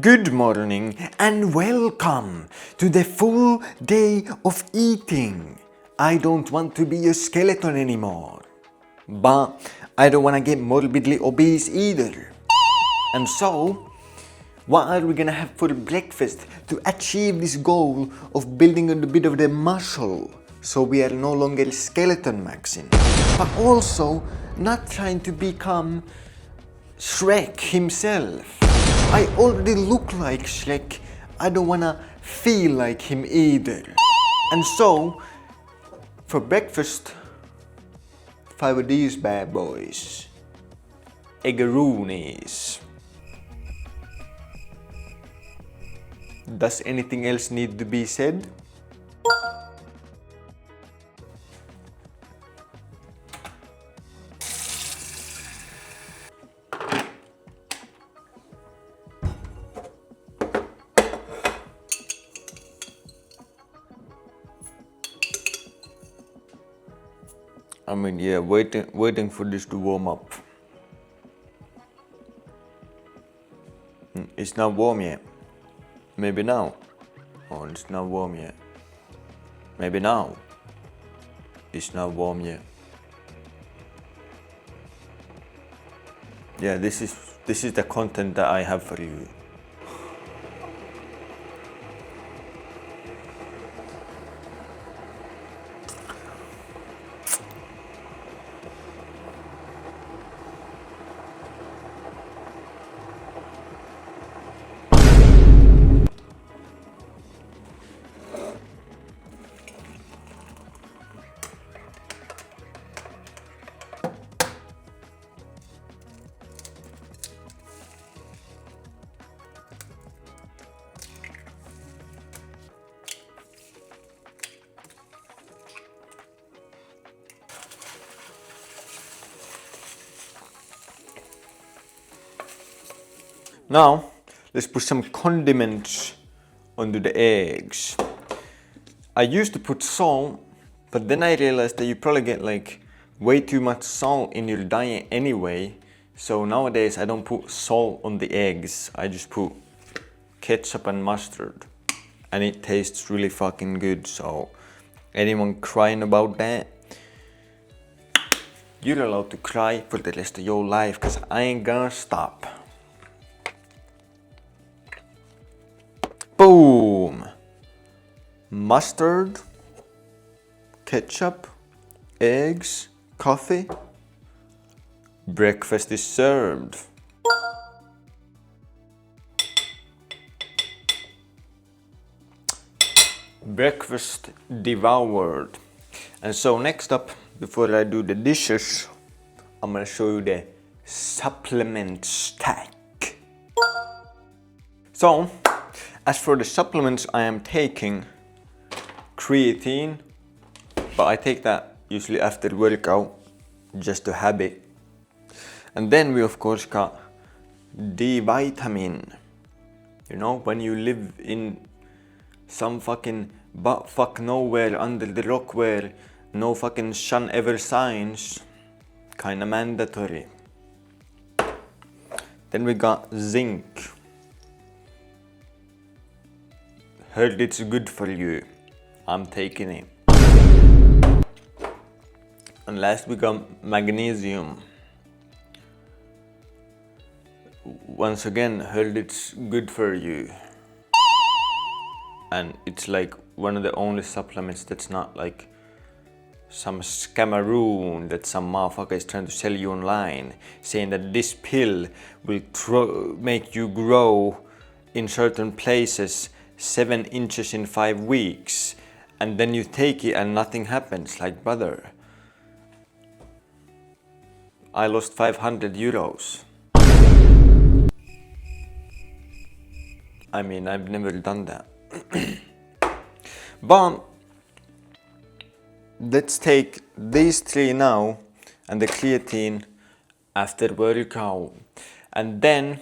Good morning and welcome to the full day of eating. I don't want to be a skeleton anymore, but I don't want to get morbidly obese either. And so, what are we gonna have for breakfast to achieve this goal of building a bit of the muscle so we are no longer skeleton maxing, but also not trying to become Shrek himself. I already look like Shrek, I don't wanna feel like him either. And so, for breakfast, 5 of these bad boys. Eggaroonies. Does anything else need to be said? I mean, yeah, waiting for this to warm up. It's not warm yet. Maybe now. Oh, it's not warm yet. Maybe now. It's not warm yet. Yeah, this is the content that I have for you. Now, let's put some condiments onto the eggs. I used to put salt, but then I realized that you probably get like way too much salt in your diet anyway. So nowadays I don't put salt on the eggs, I just put ketchup and mustard. And it tastes really fucking good, so anyone crying about that, you're allowed to cry for the rest of your life, cause I ain't gonna stop. Boom! Mustard, ketchup, eggs, coffee. Breakfast is served. Breakfast devoured. And so next up, before I do the dishes, I'm gonna show you the supplement stack. So, as for the supplements I am taking, creatine, but I take that usually after workout, just to habit. And then we of course got D vitamin. You know, when you live in some fucking buttfuck nowhere under the rock where no fucking sun ever shines, kinda mandatory. Then we got zinc. Heard it's good for you. I'm taking it. And last we got magnesium. Once again, heard it's good for you. And it's like one of the only supplements that's not like some scamaroon that some motherfucker is trying to sell you online, saying that this pill will make you grow in certain places 7 inches in 5 weeks, and then you take it and nothing happens. Like, brother, I lost 500 euros. I mean, I've never done that. But let's take these 3 now and the creatine after workout. And then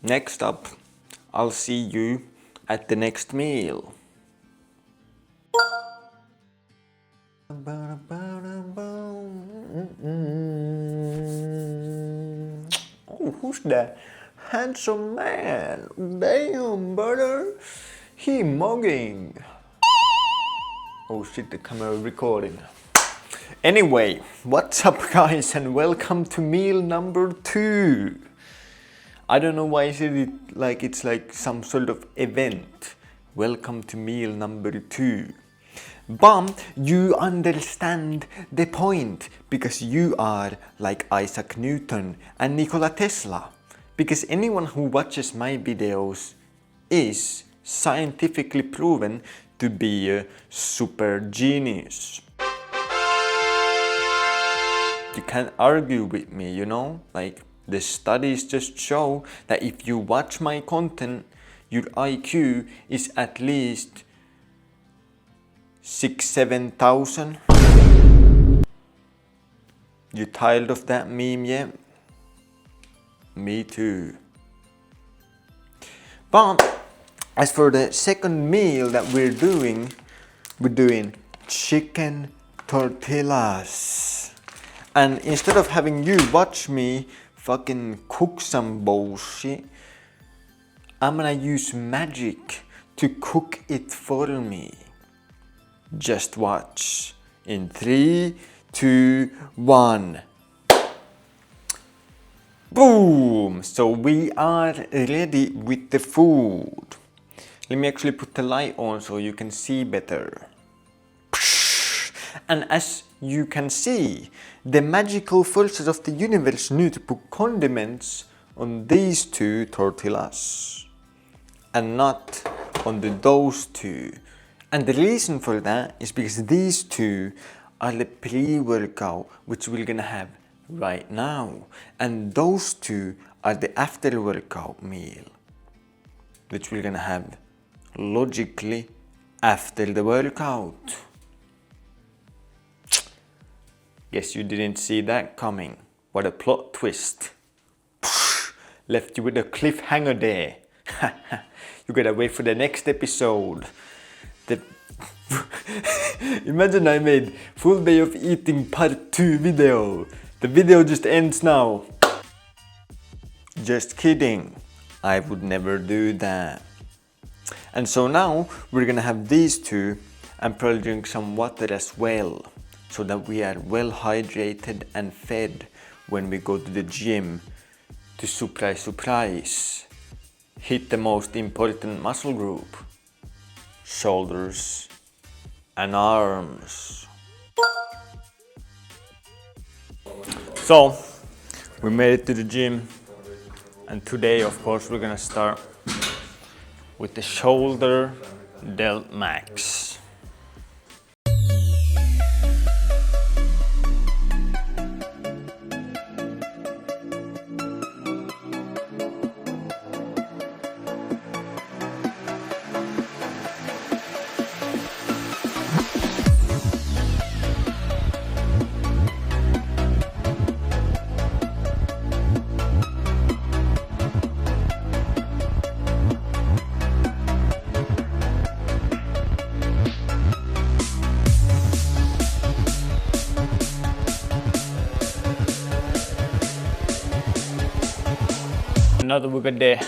next up, I'll see you at the next meal. Oh, who's that? handsome man. Damn, brother. He mugging. Oh shit, the camera recording. Anyway, what's up guys and welcome to meal number 2. I don't know why I said it like it's like some sort of event. Welcome to meal number 2. But you understand the point because you are like Isaac Newton and Nikola Tesla. Because anyone who watches my videos is scientifically proven to be a super genius. You can't argue with me, you know? Like, the studies just show that if you watch my content, your IQ is at least 6,000-7,000. You tired of that meme yet? Me too. But as for the second meal that we're doing chicken tortillas. And instead of having you watch me fucking cook some bullshit, I'm gonna use magic to cook it for me. Just watch. In 3, 2, 1. Boom! So we are ready with the food. Let me actually put the light on so you can see better. And as you can see, the magical forces of the universe knew to put condiments on these 2 tortillas and not on those 2. And the reason for that is because these 2 are the pre-workout which we're gonna have right now, and those 2 are the after-workout meal which we're gonna have logically after the workout. Guess you didn't see that coming. What a plot twist. Left you with a cliffhanger there. You gotta wait for the next episode. Imagine I made full day of eating part 2 video. The video just ends now. Just kidding. I would never do that. And so now we're gonna have these 2 and probably drink some water as well, so that we are well hydrated and fed when we go to the gym to surprise, hit the most important muscle group, shoulders and arms. So we made it to the gym, and today of course we're gonna start with the shoulder delt max. Now that we got the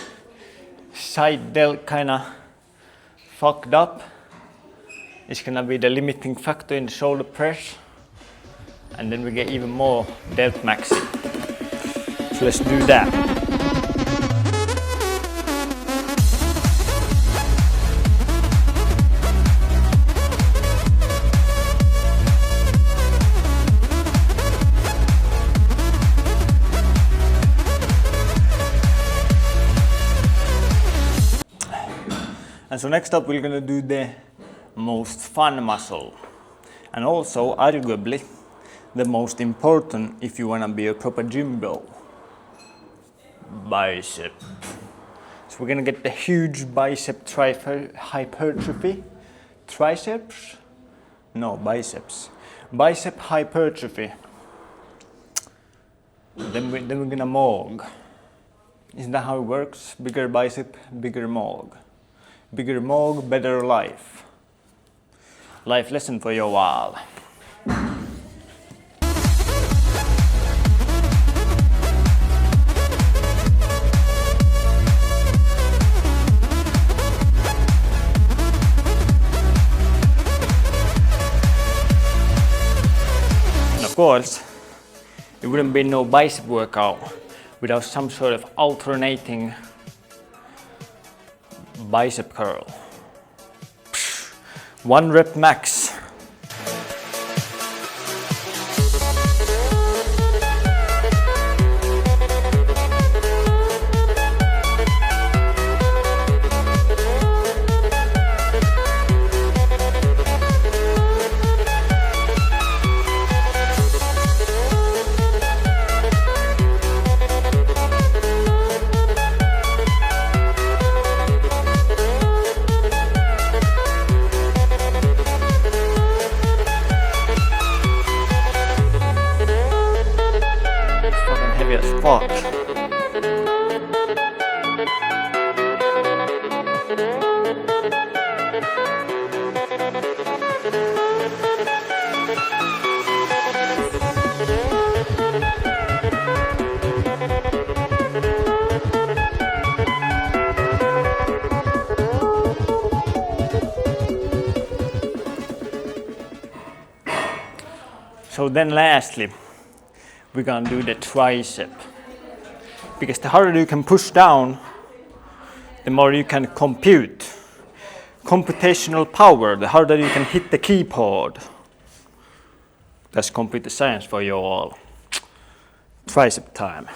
side delt kinda fucked up, it's gonna be the limiting factor in the shoulder press, and then we get even more delt maxing. So let's do that. And so next up we're gonna do the most fun muscle, and also arguably the most important if you wanna be a proper gym bro. Bicep. So we're gonna get the huge bicep hypertrophy. Triceps? No, biceps. Bicep hypertrophy. Then we're gonna MOG. Isn't that how it works? Bigger bicep, bigger MOG. Bigger MOG, better life. Life lesson for you a while. course, it wouldn't be no bicep workout without some sort of alternating bicep curl. 1 rep max. As fuck. So then lastly, we're gonna do the tricep. Because the harder you can push down, the more you can compute. Computational power, the harder you can hit the keyboard. That's computer science for you all. Tricep time.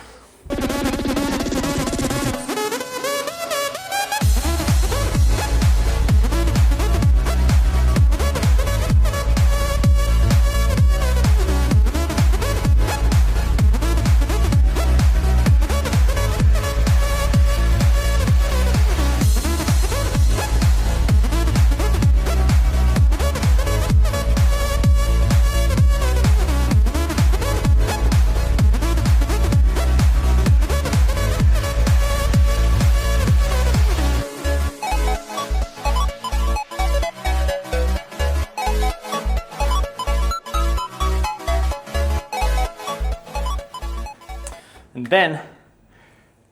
And then,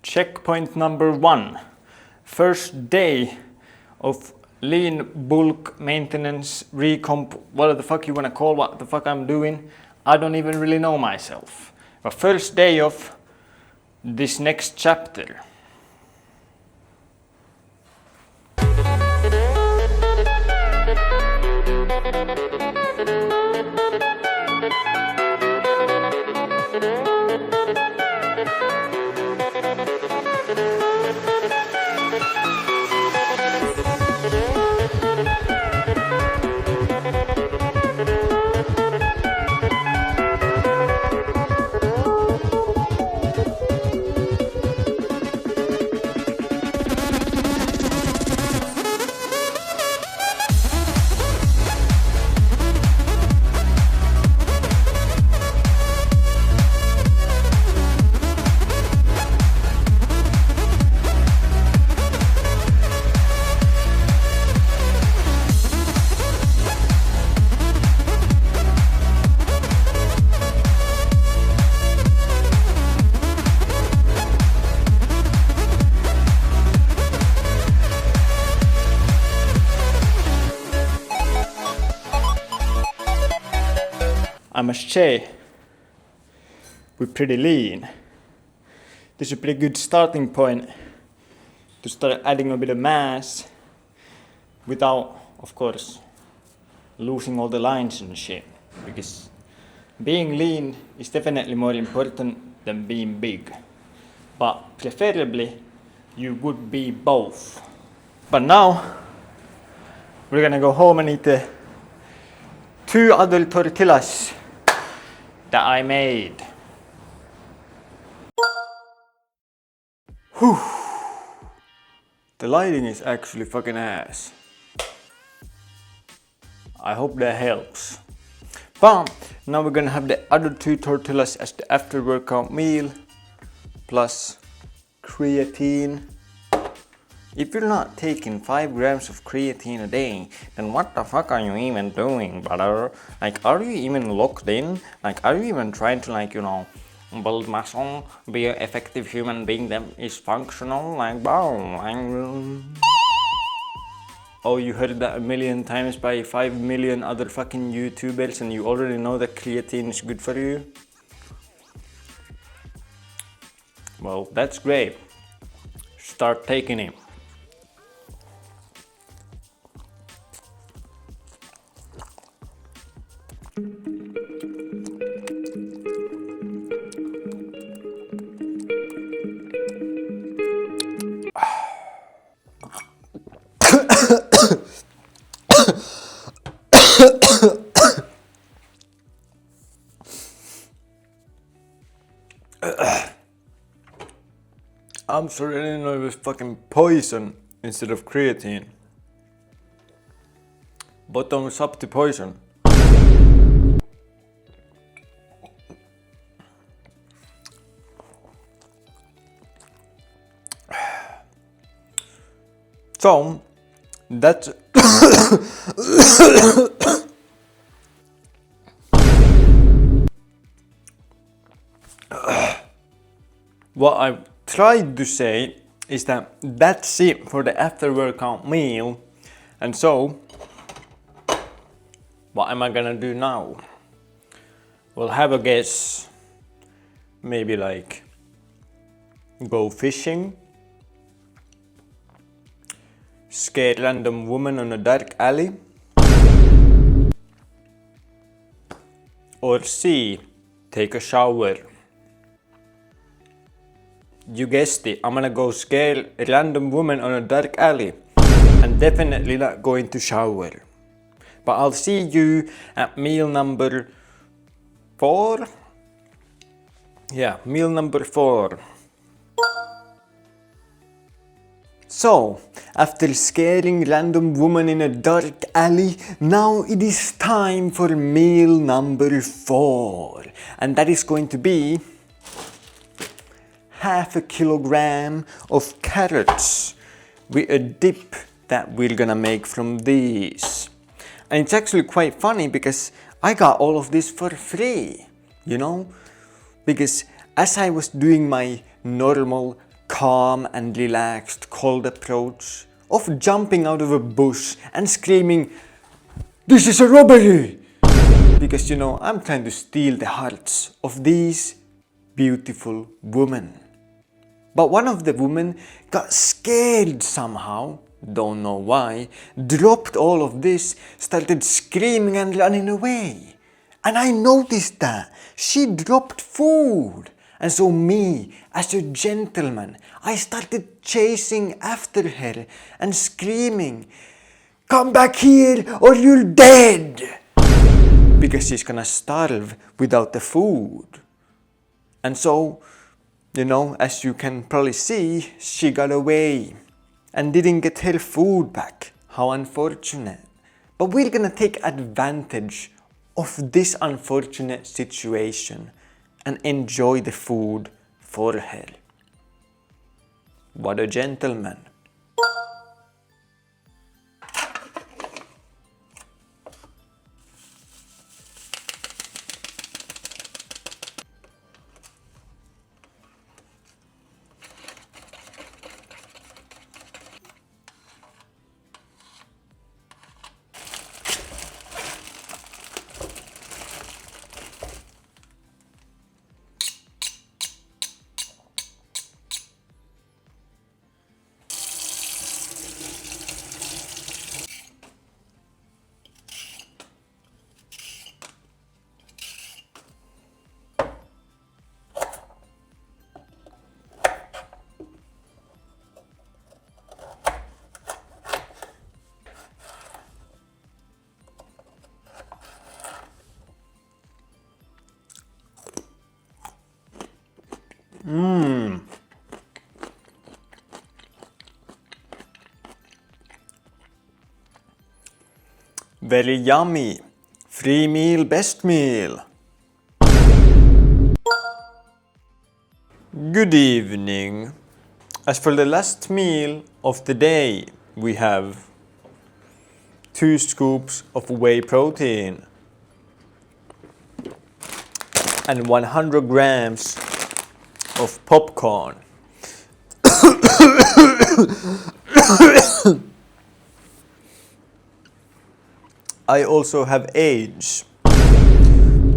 checkpoint number 1. First day of lean bulk maintenance, recomp, whatever the fuck you wanna call what the fuck I'm doing. I don't even really know myself. But first day of this next chapter. I must say, we're pretty lean. This is a pretty good starting point to start adding a bit of mass without, of course, losing all the lines and shit. Because being lean is definitely more important than being big. But preferably, you would be both. But now, we're gonna go home and eat the 2 other tortillas that I made. Whew. The lighting is actually fucking ass. I hope that helps. But now we're gonna have the other 2 tortillas as the after workout meal plus creatine. If you're not taking 5 grams of creatine a day, then what the fuck are you even doing, brother? Like, are you even locked in? Like, are you even trying to, like, you know, build muscle, be an effective human being that is functional? Like, bro, Oh, you heard that a million times by 5 million other fucking YouTubers and you already know that creatine is good for you? Well, that's great. Start taking it. I'm sorry, I didn't know it was fucking poison instead of creatine. Bottoms up to poison. So, that's... What I tried to say is that that's it for the after workout meal. And so, what am I gonna do now? Well, have a guess. Maybe like go fishing, scare random woman on a dark alley, or C, take a shower. You guessed it, I'm gonna go scare a random woman on a dark alley and definitely not going to shower. But I'll see you at meal number 4. Yeah, meal number 4. So, after scaring random woman in a dark alley, now it is time for meal number 4. And that is going to be half a kilogram of carrots with a dip that we're gonna make from these. And it's actually quite funny because I got all of this for free, you know? Because as I was doing my normal, calm and relaxed cold approach of jumping out of a bush and screaming, "This is a robbery!" Because, you know, I'm trying to steal the hearts of these beautiful women. But one of the women got scared somehow, don't know why, dropped all of this, started screaming and running away. And I noticed that she dropped food. And so me, as a gentleman, I started chasing after her and screaming, "Come back here or you're dead!" Because she's gonna starve without the food. And so, you know, as you can probably see, she got away and didn't get her food back. How unfortunate. But we're gonna take advantage of this unfortunate situation and enjoy the food for her. What a gentleman. Very yummy. Free meal, best meal. Good evening. As for the last meal of the day, we have 2 scoops of whey protein and 100 grams of popcorn. I also have AIDS.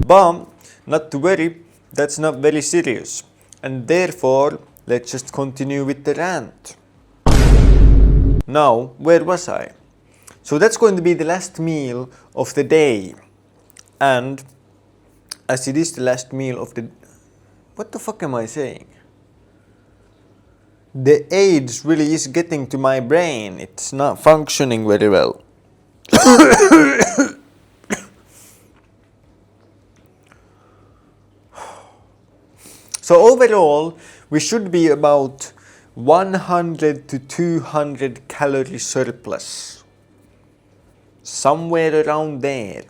But not to worry, that's not very serious. And therefore, let's just continue with the rant. Now, where was I? So that's going to be the last meal of the day. And as it is the last meal of the... What the fuck am I saying? The AIDS really is getting to my brain. It's not functioning very well. So overall, we should be about 100 to 200 calorie surplus. Somewhere around there.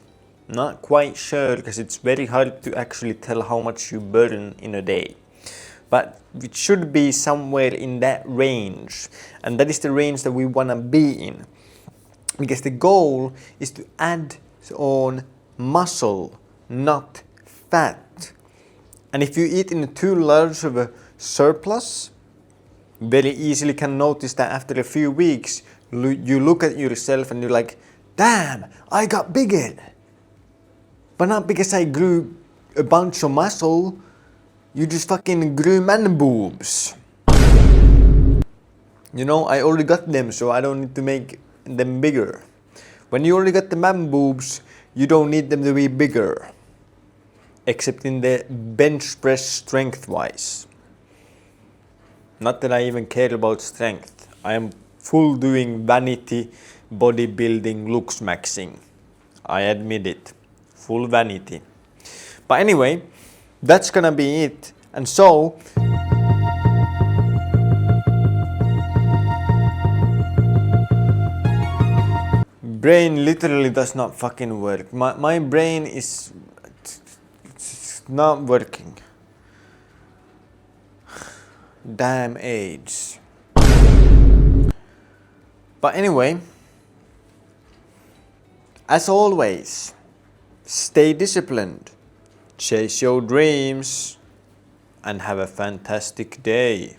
Not quite sure because it's very hard to actually tell how much you burn in a day. But it should be somewhere in that range. And that is the range that we want to be in. Because the goal is to add on muscle, not fat. And if you eat in too large of a surplus, very easily can notice that after a few weeks, you look at yourself and you're like, damn, I got bigger. But not because I grew a bunch of muscle, you just fucking grew man boobs. You know, I already got them, so I don't need to make them bigger. When you already got the man boobs, you don't need them to be bigger. Except in the bench press strength wise. Not that I even care about strength. I am full doing vanity bodybuilding looks maxing. I admit it. Full vanity. But anyway, that's gonna be it. And so brain literally does not fucking work. My brain is not working. Damn AIDS. But anyway, as always, stay disciplined, chase your dreams, and have a fantastic day.